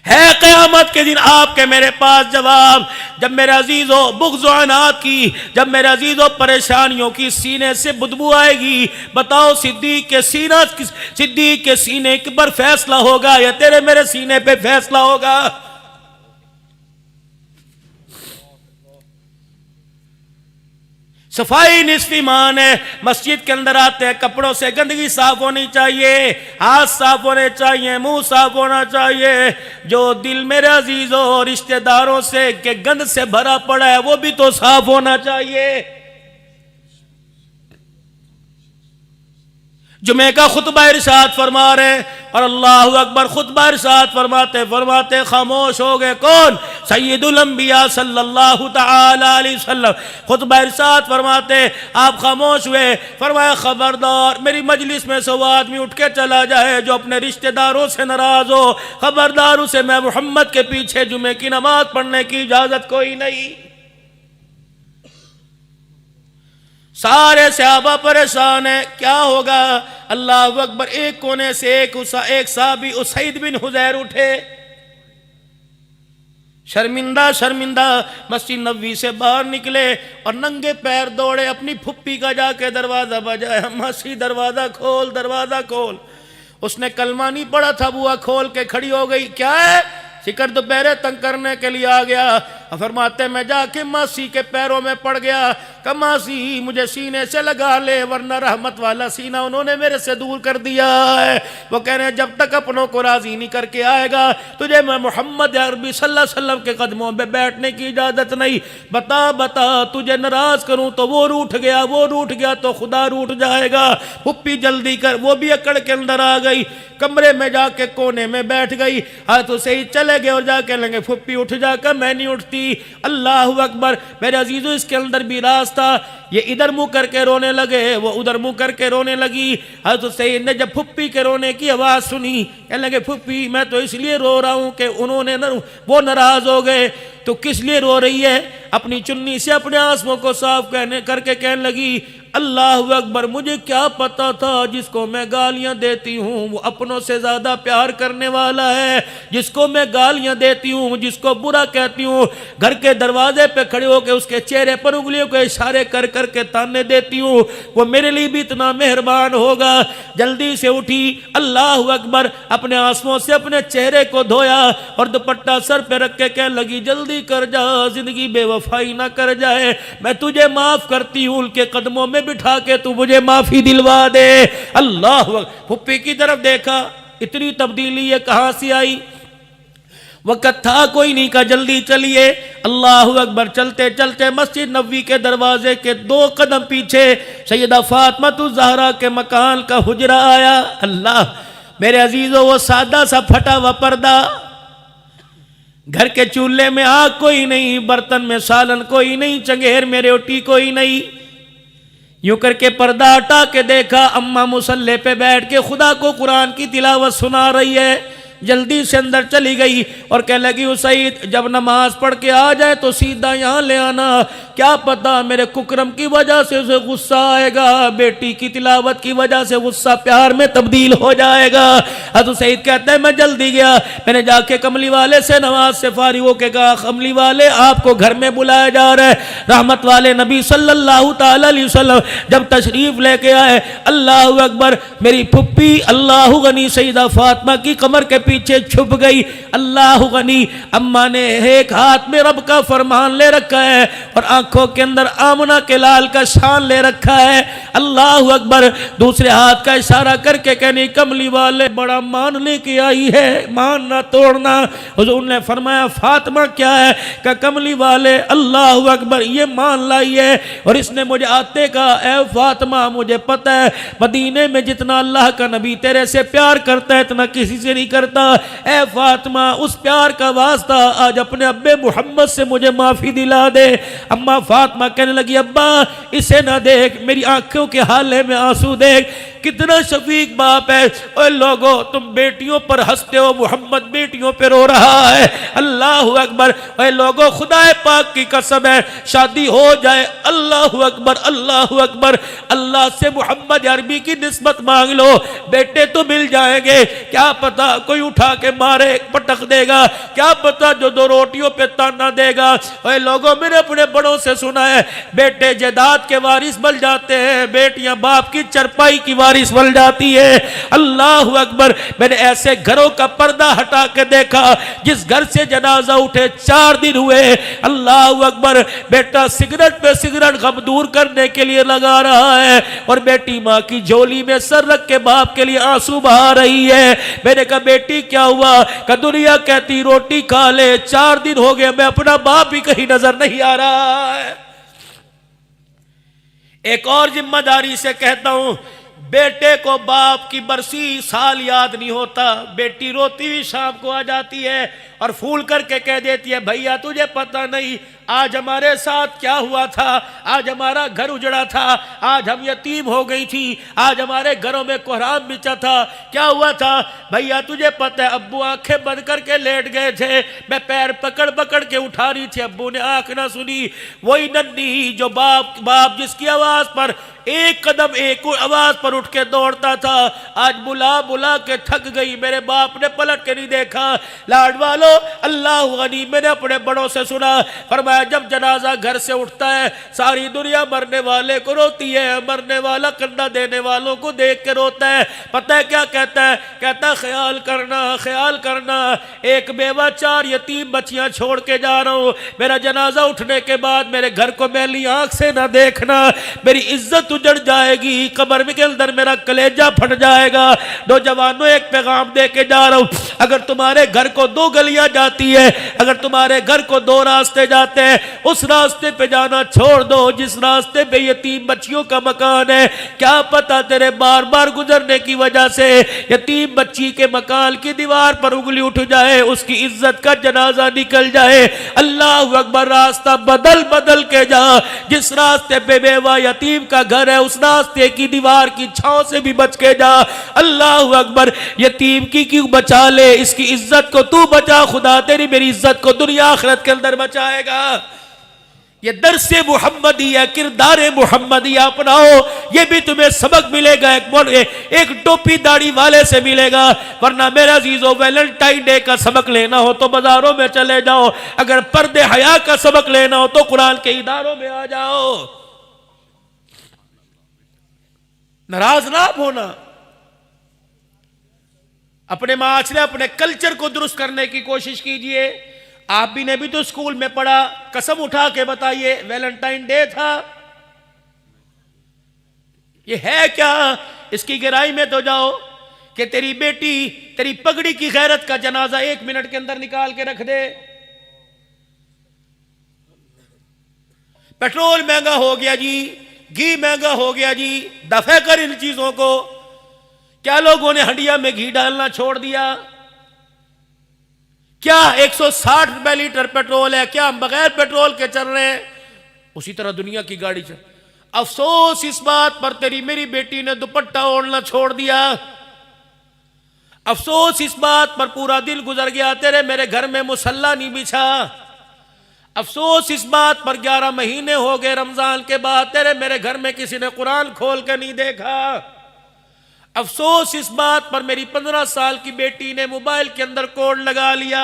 है क़यामत के दिन आपके मेरे पास जवाब। जब मेरे अजीजों बुग़्ज़ व अनात की, जब मेरे अजीजों परेशानियों की सीने से बदबू आएगी, बताओ सिद्दीक़ के सीने पर फैसला होगा या तेरे मेरे सीने पे फैसला होगा? सफाई निस्फ़ ईमान है। मस्जिद के अंदर आते हैं, कपड़ों से गंदगी साफ होनी चाहिए, हाथ साफ होने चाहिए, मुंह साफ होना चाहिए। जो दिल मेरे अजीजों रिश्तेदारों से के गंद से भरा पड़ा है वो भी तो साफ होना चाहिए। जुमे का खुतबा इरशाद फरमा रहे और अल्लाहु अकबर खुतबा इरशाद फरमाते फरमाते खामोश हो गए। कौन? सय्यदुल अंबिया सल्लल्लाहु तआला अलैहि वसल्लम खुतबा इरशाद फरमाते, आप खामोश हुए। फरमाया खबरदार मेरी मजलिस में से वो आदमी उठ के चला जाए जो अपने रिश्तेदारों से नाराज हो, खबरदार उसे मैं मोहम्मद के पीछे जुमे की नमाज पढ़ने की इजाजत कोई नहीं। सारे सहाबा परेशान है, क्या होगा? अल्लाह अकबर। एक कोने से एक साहबी उसैद बिन हुज़ैर उठे, शर्मिंदा शर्मिंदा मस्जिद नबवी से बाहर निकले और नंगे पैर दौड़े, अपनी फुप्पी का जाके दरवाजा बजाया, मासी दरवाजा खोल, दरवाजा खोल। उसने कलमा नहीं पढ़ा था, बुआ खोल के खड़ी हो गई। क्या है? शिकर दोपहरे तंग करने के लिए आ गया। फरमाते मैं जाके मासी के पैरों में पड़ गया, कहा मासी मुझे सीने से लगा ले वरना रहमत वाला सीना उन्होंने मेरे से दूर कर दिया है। वो कह रहे हैं जब तक अपनों को राजी नहीं करके आएगा तुझे मैं मोहम्मद अरबी सल्लल्लाहु अलैहि वसल्लम के कदमों में बैठने की इजाजत नहीं। बता बता तुझे नाराज करूं तो वो रूठ गया, वो रूठ गया तो खुदा रूठ जाएगा। पुप्पी जल्दी कर। वो भी अकड़ के अंदर आ गई, कमरे में जाके कोने में बैठ गई। हाथ से ही चले गए और जाके लेंगे फुप्पी उठ जाकर मैं नहीं उठती। अल्लाह अकबर। मेरे अजीजों इसके अंदर भी राज था। ये इधर मुंह करके रोने लगे, वो उधर मुंह करके रोने लगी। हज़रत सईद ने जब फुप्पी के रोने की आवाज़ सुनी, कहने लगे फुप्पी मैं तो इसलिए रो रहा हूँ कि उन्होंने वो नाराज हो गए। तो किस लिए रो रही है? अपनी चुन्नी से अपने आंसुओं को साफ करके कहने लगी अल्लाह अकबर। मुझे क्या पता था जिसको मैं गालियां देती हूँ वो अपनों से ज्यादा प्यार करने वाला है। जिसको मैं गालियां देती हूँ, जिसको बुरा कहती हूँ, घर के दरवाजे पे खड़े होकर उसके चेहरे पर उंगलियों के इशारे कर करके ताने देती हूँ, वो मेरे लिए भी इतना मेहरबान होगा। जल्दी से उठी, अल्लाह अकबर, अपने आंसुओं से अपने चेहरे को धोया और दुपट्टा सर पे रख के कहने लगी जल्दी कर जा, जिंदगी बेवफाई ना कर जाए। मैं तुझे माफ करती हूँ, उनके कदमों में बिठा के तू मुझे माफी दिलवा दे। अल्लाह। फुप्पी की तरफ देखा, इतनी तब्दीली ये कहां से आई? वक़्त था कोई नहीं का जल्दी चलिए। अल्लाह अकबर। चलते चलते मस्जिद नबवी के दरवाजे के 2 कदम पीछे सैयदा फातिमा ज़हरा के मकान का हुजरा आया। अल्लाह मेरे अजीजों, वो सादा सा फटा हुआ पर्दा, घर के चूल्हे में आग कोई नहीं, बर्तन में सालन कोई नहीं, चंगेर में रोटी कोई नहीं। यूं करके पर्दा हटा के देखा, अम्मा मुसल्ले पे बैठ के खुदा को कुरान की तिलावत सुना रही है। जल्दी से अंदर चली गई और कह लगी उसैद जब नमाज पढ़ के आ जाए तो सीधा यहाँ ले आना, क्या पता मेरे कुकरम की वजह से उसे गुस्सा आएगा, बेटी की तिलावत की वजह से गुस्सा प्यार में तब्दील हो जाएगा। हज़रत सईद कहते हैं मैं जल्दी गया, मैंने जाके कमली वाले से नमाज से फारिग होके कहा कमली वाले आपको घर में बुलाया जा रहा है। रहमत वाले नबी सल्लल्लाहु तआला अलैहि वसल्लम जब तशरीफ लेके आए, अल्लाह अकबर, मेरी फुप्पी अल्लाह गनी सईदा फातिमा की कमर के पीछे छुप गई। अल्लाह गनी, अम्मा ने एक हाथ में रब का फरमान ले रखा है और आंखों के अंदर आमना के लाल का शान ले रखा है। अल्लाह अकबर। दूसरे हाथ का इशारा करके कहनी कमली वाले बड़ा मान लेके आई है, मान ना तोड़ना। हुजूर ने फरमाया फातिमा क्या है? का कमली वाले अल्लाह अकबर ये मान लाई है और इसने मुझे आते कहा ए फातिमा मुझे पता है मदीने में जितना अल्लाह का नबी तेरे से प्यार करता है इतना किसी से नहीं करता। ए फातिमा उस प्यार का वास्ता आज अपने अब्बे मोहम्मद से मुझे माफी दिला दे। अम्मा फातिमा कहने लगी अब्बा इसे ना देख, मेरी आंखों के हाले में आंसू देख, कितना शफीक बाप है। ओए लोगो तुम बेटियों पर हंसते हो, मोहम्मद बेटियों पर रो रहा है। अल्लाह अकबर। ओए लोगो खुदा पाक की कसम है शादी हो जाए, अल्लाह अकबर अल्लाह अकबर, अल्लाह से मोहम्मद अरबी की निस्बत मांग लो, बेटे तो मिल जाएंगे। क्या पता कोई उठा के मारे पटक देगा, क्या पता जो दो रोटियों पे ताना देगा। ओए लोगों मैंने अपने बड़ों से सुना है बेटे जायदाद के वारिस बन जाते हैं, बेटियां बाप की चरपाई की वारिस बन जाती है। अल्लाह अकबर। मैंने ऐसे घरों का पर्दा हटा के देखा जिस घर से जनाजा उठे 4 दिन हुए। अल्लाह अकबर। बेटा सिगरेट पे सिगरेट गम दूर करने के लिए लगा रहा है और बेटी माँ की झोली में सर रख के बाप के लिए आंसू बहा रही है। मैंने कहा बेटी क्या हुआ? का दुनिया कहती रोटी खा ले, 4 दिन हो गए मैं अपना बाप ही कहीं नजर नहीं आ रहा है। एक और जिम्मेदारी से कहता हूं बेटे को बाप की बरसी साल याद नहीं होता, बेटी रोती हुई शाम को आ जाती है और फूल करके कह देती है भैया तुझे पता नहीं आज हमारे साथ क्या हुआ था, आज हमारा घर उजड़ा था, आज हम यतीम हो गई थी, आज हमारे घरों में कोहराम बिछा था, क्या हुआ था भैया तुझे पता है? अब्बू आंखें बंद करके लेट गए थे, मैं पैर पकड़ पकड़ के उठा रही थी, अब्बू ने आंख ना सुनी। वही नन्ही जो बाप जिसकी आवाज पर एक कदम एक आवाज पर उठ के दौड़ता था, आज बुला बुला के थक गई, मेरे बाप ने पलट के नहीं देखा। लाड वालो अल्लाह गनी, मैंने अपने बड़ों से सुना फरमाया जब जनाजा घर से उठता है सारी दुनिया मरने वाले को रोती है, मरने वाला कंधा देने वालों को देख के रोता है। पता है क्या कहता है? कहता ख्याल करना एक बेवा 4 यतीम बच्चियां छोड़ के जा रहा हूं, मेरा जनाजा उठने के बाद मेरे घर को मैली आंख से ना देखना, मेरी इज्जत उजड़ जाएगी, कब्र के अंदर मेरा कलेजा फट जाएगा। नौजवानों एक पैगाम दे के जा रहा हूं, अगर तुम्हारे घर को 2 गलियां जाती है, अगर तुम्हारे घर को 2 रास्ते जाते हैं, उस रास्ते पे जाना छोड़ दो जिस रास्ते पे यतीम बच्चियों का मकान है। क्या पता तेरे बार बार गुजरने की वजह से यतीम बच्ची के मकान की दीवार पर उंगली उठ जाए, उसकी इज्जत का जनाजा निकल जाए। अल्लाह अकबर। रास्ता बदल बदल के जा, जिस रास्ते पे बेवा यतीम का घर है उस रास्ते की दीवार की छांव से भी बच के जा। अल्लाह अकबर। यतीम की क्यों बचा ले, इसकी इज्जत को तू बचा, खुदा तेरी मेरी इज्जत को दुनिया आखिरत के अंदर बचाएगा। ये दर्से मुहम्मदिया, किरदार मुहम्मदिया अपनाओ, ये भी तुम्हें सबक मिलेगा एक टोपी दाढ़ी वाले से मिलेगा। वरना मेरा अजीजों वैलेंटाइन डे का सबक लेना हो तो बाजारों में चले जाओ, अगर पर्दे हया का सबक लेना हो तो कुरान के इदारों में आ जाओ। नाराज ना होना, अपने माशरे अपने कल्चर को दुरुस्त करने की कोशिश कीजिए। आप भी ने भी तो स्कूल में पढ़ा, कसम उठा के बताइए वैलेंटाइन डे था, ये है क्या? इसकी गहराई में तो जाओ कि तेरी बेटी तेरी पगड़ी की गैरत का जनाजा 1 मिनट के अंदर निकाल के रख दे। पेट्रोल महंगा हो गया जी, घी महंगा हो गया जी, दफे कर इन चीजों को। क्या लोगों ने हंडिया में घी डालना छोड़ दिया? क्या 160 रुपए लीटर पेट्रोल है, क्या हम बगैर पेट्रोल के चल रहे हैं? उसी तरह दुनिया की गाड़ी चल। अफसोस इस बात पर तेरी मेरी बेटी ने दुपट्टा ओढ़ना छोड़ दिया। अफसोस इस बात पर पूरा दिन गुजर गया तेरे मेरे घर में मुसल्ला नहीं बिछा। अफसोस इस बात पर 11 महीने हो गए रमजान के बाद तेरे मेरे घर में किसी ने कुरान खोल के नहीं देखा। अफसोस इस बात पर मेरी 15 साल की बेटी ने मोबाइल के अंदर कोड लगा लिया,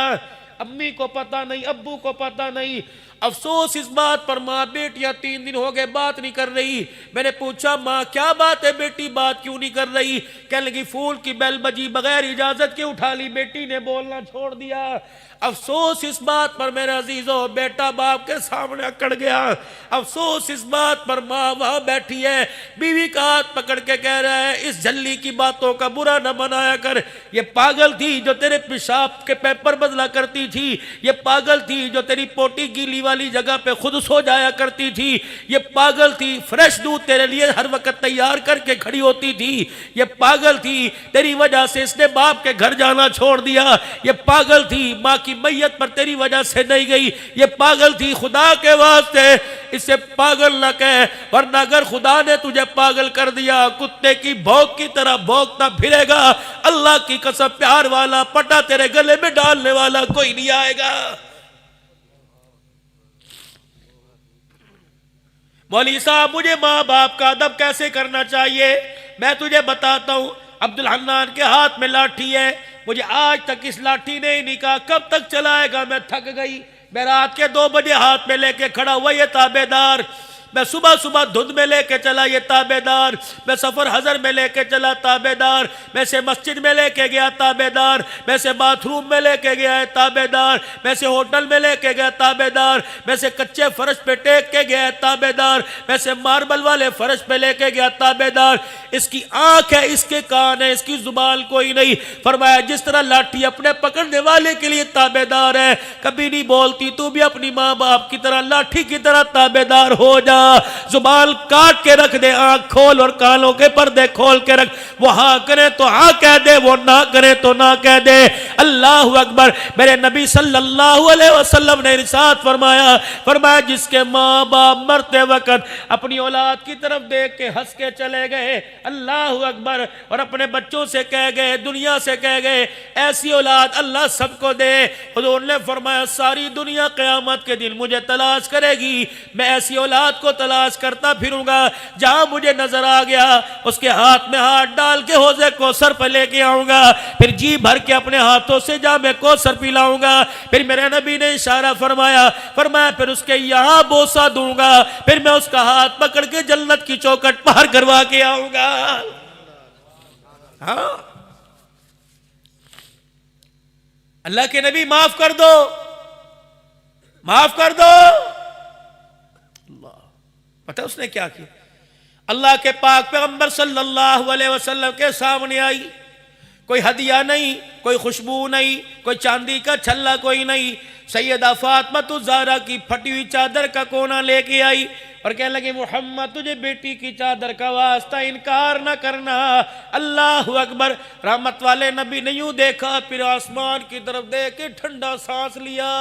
अम्मी को पता नहीं, अब्बू को पता नहीं। अफसोस इस बात पर, माँ बेटियां 3 दिन हो गए बात नहीं कर रही। मैंने पूछा माँ क्या बात है बेटी, बात क्यों नहीं कर रही? कहने लगी फूल की बेल बजी, बगैर इजाजत के उठा ली, बेटी ने बोलना छोड़ दिया। अफसोस इस बात पर मेरे अजीजों, बेटा बाप के सामने अकड़ गया। अफसोस इस बात पर, माँ वहां बैठी है, बीवी का हाथ पकड़ के कह रहा है इस झल्ली की बातों का बुरा न बनाया कर। ये पागल थी जो तेरे पेशाब के पेपर बदला करती थी, ये पागल थी जो तेरी पोटी गीली वाली जगह पे खुद सो जाया करती थी, ये पागल थी फ्रेश दूध तेरे लिए हर वक्त तैयार करके खड़ी होती थी, ये पागल थी तेरी वजह से इसने बाप के घर जाना छोड़ दिया, ये पागल थी माँ की मैयत पर तेरी वजह से नहीं गई, ये पागल थी। खुदा के वास्ते इसे पागल न कह, वरना अगर खुदा ने तुझे पागल कर दिया कुत्ते की भौंक की तरह भौंकता फिरेगा। अल्लाह की कसम प्यार वाला पटा तेरे गले में डालने वाला कोई नहीं आएगा। मौलवी साहब मुझे माँ बाप का अदब कैसे करना चाहिए मैं तुझे बताता हूं। अब्दुल हन्नान के हाथ में लाठी है, मुझे आज तक इस लाठी ने ही नहीं कहा कब तक चलाएगा, मैं थक गई। मैं रात के 2 बजे हाथ में लेके खड़ा हुआ, ये ताबेदार। मैं सुबह सुबह धुंध में लेके चला, ये ताबेदार। मैं सफर हजर में लेके चला, ताबेदार। मैं से मस्जिद में लेके गया, ताबेदार। मैं से बाथरूम में लेके गया है, ताबेदार। मैं से होटल में लेके गया, ताबेदार। मैं से कच्चे फर्श पे टेक के गया, ताबेदार। मैं से मार्बल वाले फर्श पे लेके गया, ताबेदार। इसकी आंख है, इसके कान है, इसकी जुबान कोई नहीं। फरमाया जिस तरह लाठी अपने पकड़ने वाले के लिए ताबेदार है, कभी नहीं बोलती, तू भी अपनी माँ बाप की तरह लाठी की तरह ताबेदार हो जा। जुबान काट के रख दे, आंख खोल और कानों के पर्दे खोल के रख। वो हाँ करे तो हाँ कह दे, वो ना करे तो ना कह दे। अल्लाह अकबर। मेरे नबी सल्लल्लाहु अलैहि वसल्लम ने इरशाद फरमाया, फरमाया जिसके माँ बाप मरते वक्त अपनी औलाद की तरफ देख के हंस के चले गए, अल्लाह अकबर, और अपने बच्चों से कह गए, दुनिया से कह गए, ऐसी औलाद अल्लाह सबको दे। हुजूर ने फरमाया सारी दुनिया क़यामत के दिन मुझे तलाश करेगी, मैं ऐसी औलाद को तलाश करता फिरूंगा। जहां मुझे नजर आ गया उसके हाथ में हाथ डाल के हौज़े कौसर पर लेके आऊंगा, फिर जी भर के अपने हाथों से जामे कौसर पिलाऊंगा। फिर मेरे नबी ने इशारा फरमाया, फरमाया फिर उसके यहां बोसा दूंगा, फिर मैं उसका हाथ पकड़ के जन्नत की चौखट पार करवा के आऊंगा। हाँ अल्लाह के नबी माफ कर दो, माफ कर दो। पता उसने क्या किया? अल्लाह के पाक पैगंबर सल्लल्लाहु अलैहि वसल्लम के सामने आई, कोई हदिया नहीं, कोई खुशबू नहीं, कोई चांदी का छल्ला कोई नहीं, सैयदा फातिमा ज़हरा की फटी हुई चादर का कोना लेके आई और कहने लगे मोहम्मद तुझे बेटी की चादर का वास्ता इनकार ना करना। अल्लाह अकबर। रहमत वाले नबी ने यूं देखा, फिर आसमान की तरफ देख के ठंडा सांस लिया।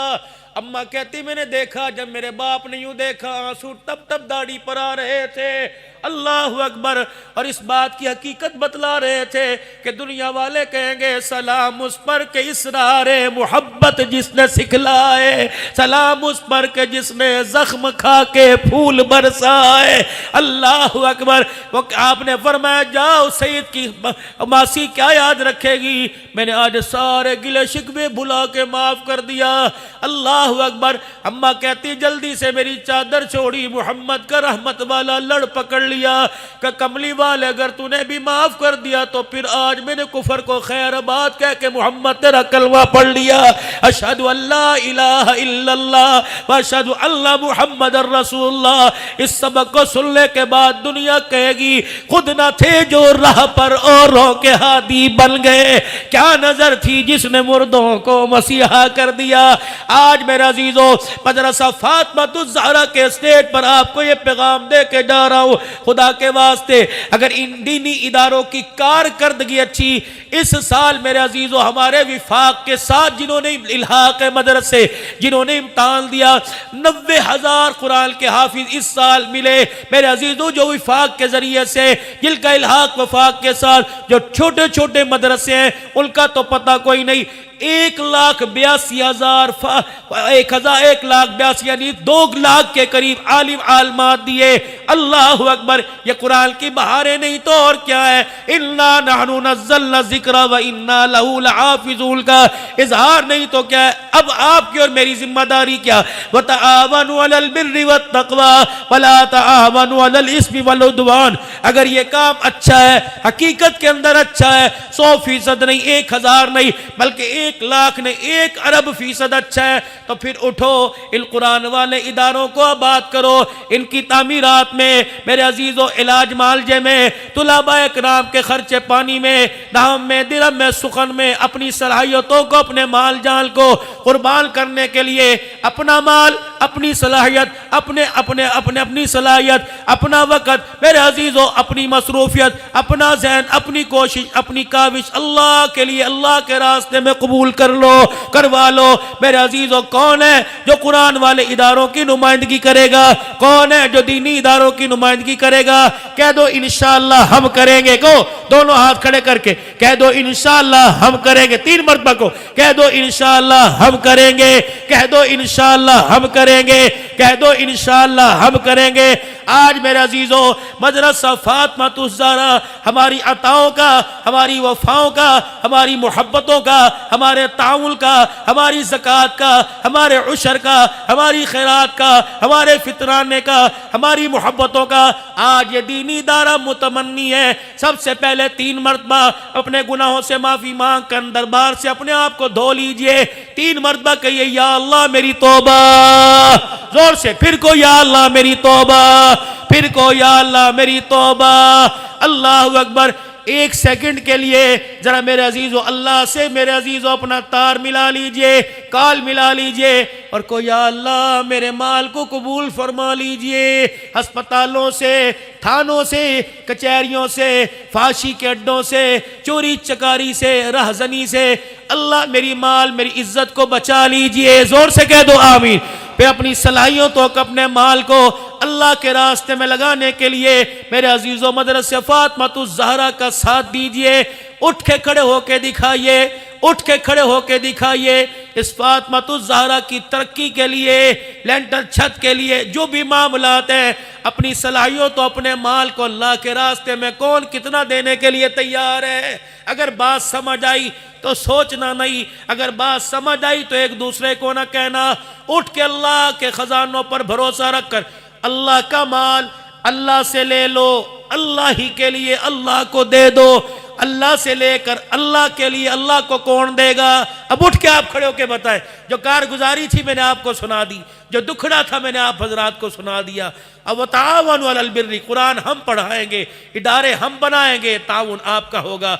अम्मा कहती मैंने देखा जब मेरे बाप ने यूं देखा, आंसू तब तब दाढ़ी पर आ रहे थे। अल्लाह अकबर। और इस बात की हकीकत बतला रहे थे कि दुनिया वाले कहेंगे सलाम उस पर के इसरारे मोहब्बत जिसने सिखलाए, सलाम उस पर के जिसने जख्म खा के फूल बरसाए। अल्लाह अकबर। वो आपने फरमाया जाओ सईद की मासी क्या याद रखेगी, मैंने आज सारे गिले शिकवे भुला के माफ कर दिया। अल्लाह अकबर। अम्मा कहती जल्दी से मेरी चादर छोड़ी, मोहम्मद का रहमत वाला लड़ पकड़ लिया कि कमली वाले अगर तूने भी माफ कर दिया तो फिर आज मैंने कुफर को खैराबाद कह के मोहम्मद तेरा कलमा पढ़ लिया, अशहदु अल्ला इलाहा इल्लल्लाह व अशहदु अल्ला मुहम्मदर रसूलुल्लाह। इस सबक को सुनने के बाद दुनिया कहेगी खुद ना थे जो राह पर औरों के हादी बन गए, क्या नजर थी जिसने मुर्दों को मसीहा कर दिया। आज मेरा अजीजों मदरसा फातिमा ज़हरा के स्टेज पर आपको ये पैगाम दे के जा रहा हूँ, खुदा के वास्ते अगर इन दीनी इदारों की कारकर्दगी अच्छी, इस साल मेरे अजीजों हमारे विफाक के साथ जिन्होंने इल्हाक मदरसे जिन्होंने इम्तहान दिया 90,000 कुरान के हाफिज इस साल मिले। मेरे अजीजों जो विफाक के जरिए से जिनका इल्हाक वफाक के साथ जो छोटे छोटे मदरसे हैं उनका तो पता कोई नहीं, 1,82,000 यानी 2 लाख के करीब आलिम आलमात दिए। अल्लाह अकबर, ये कुरान की बहारें नहीं तो और क्या है। इन्ना नहनु नज़्ज़लना ज़िक्रा व इन्ना लहू लहाफ़िज़ून का इज़हार नहीं तो क्या है। अब आपकी और मेरी जिम्मेदारी क्या। व तआवनु अलल बिर्रि वत तक़वा वला तआवनु अलल इस्मि वल उद्वान। अगर ये काम अच्छा है, हकीकत के अंदर अच्छा है, 100% नहीं, 1000 नहीं, बल्कि 1 लाख नहीं, 1 अरब फीसद अच्छा है, तो फिर उठो इन कुरान वाले इदारों को आबाद करो। इनकी तामीरात में मेरे अजीजों, इलाज मालजे में, तुलाबा इकराम के खर्चे पानी में, दाम में, दिरहम में, सुखन में, अपनी सलाहियतों को, अपने माल जाल को कुर्बान करने के लिए अपना माल, अपनी सलाहियत, अपनी सलाहियत, अपना वक़्त, मेरे अजीजों अपनी मसरूफियत, अपना ज़हन, अपनी कोशिश, अपनी काविश अल्लाह के लिए, अल्लाह के रास्ते में कबूल कर लो, करवा लो। मेरे अजीजों, कौन है जो कुरान वाले इदारों की नुमाइंदगी करेगा? कौन है जो दीनी इदारों की नुमाइंदगी करेगा? कह दो इंशाअल्लाह हम करेंगे। को दोनों हाथ खड़े करके कह दो इंशाअल्लाह हम करेंगे। 3 मरतबा को कह दो इंशाअल्लाह हम करेंगे। कह दो इंशाअल्लाह हम करेंगे। कह दो इंशाअल्लाह हम करेंगे। आज मेरे अजीजों, मदरसा फातिमातुज़ ज़हरा हमारी अताओं का, हमारी वफाओं का, हमारी मोहब्बतों का, हमारे ताउन का, हमारी ज़कात का, हमारे उशर का, हमारी खैरात का, हमारे फितराने का, हमारी मोहब्बतों का आज ये दीनी दारा मुतमन्नी है। सबसे पहले 3 मरतबा अपने गुनाहों से माफ़ी मांग कर दरबार से अपने आप को धो लीजिए। 3 मरतबा कहिए या अल्लाह मेरी तौबा, जोर से। फिर को या अल्लाह मेरी तौबा, फिर को या अल्लाह मेरी तौबा। अल्लाह अकबर। 1 सेकंड के लिए जरा मेरे अजीजों अल्लाह से, मेरे अजीजों अपना तार मिला लीजिए, काल मिला लीजिए और को या अल्लाह मेरे माल को कबूल फरमा लीजिए। अस्पतालों से, थानों से, कचहरियों से, फांसी के अड्डों से, चोरी चकारी से, रहजनी से अल्लाह मेरी माल, मेरी इज्जत को बचा लीजिए। जोर से कह दो आमीन। फिर अपनी सलाहियतों को, अपने माल को अल्लाह के रास्ते में लगाने के लिए मेरे अजीजों मदरसा फातिमातुज़ ज़हरा का साथ दीजिए। उठ के खड़े होके दिखाइए, उठ के खड़े होके दिखाइए। इस फातिमातुज़ ज़हरा की तरक्की के लिए, लेंटर छत के लिए, जो भी मामलात हैं, अपनी सलाहियतों तो अपने माल को अल्लाह के रास्ते में कौन कितना देने के लिए तैयार है। अगर बात समझ आई तो सोचना नहीं, अगर बात समझ आई तो एक दूसरे को ना कहना। उठ के अल्लाह के खजानों पर भरोसा रखकर अल्लाह का माल अल्लाह से ले लो, अल्लाह ही के लिए अल्लाह को दे दो। अल्लाह से लेकर अल्लाह के लिए अल्लाह को कौन देगा? अब उठ के आप खड़े होके बताएं। जो कारगुजारी थी मैंने आपको सुना दी, जो दुखड़ा था मैंने आप हजरात को सुना दिया। अब ताउन अलल बिर्रि, कुरान हम पढ़ाएंगे, इदारे हम बनाएंगे, ताउन आपका होगा।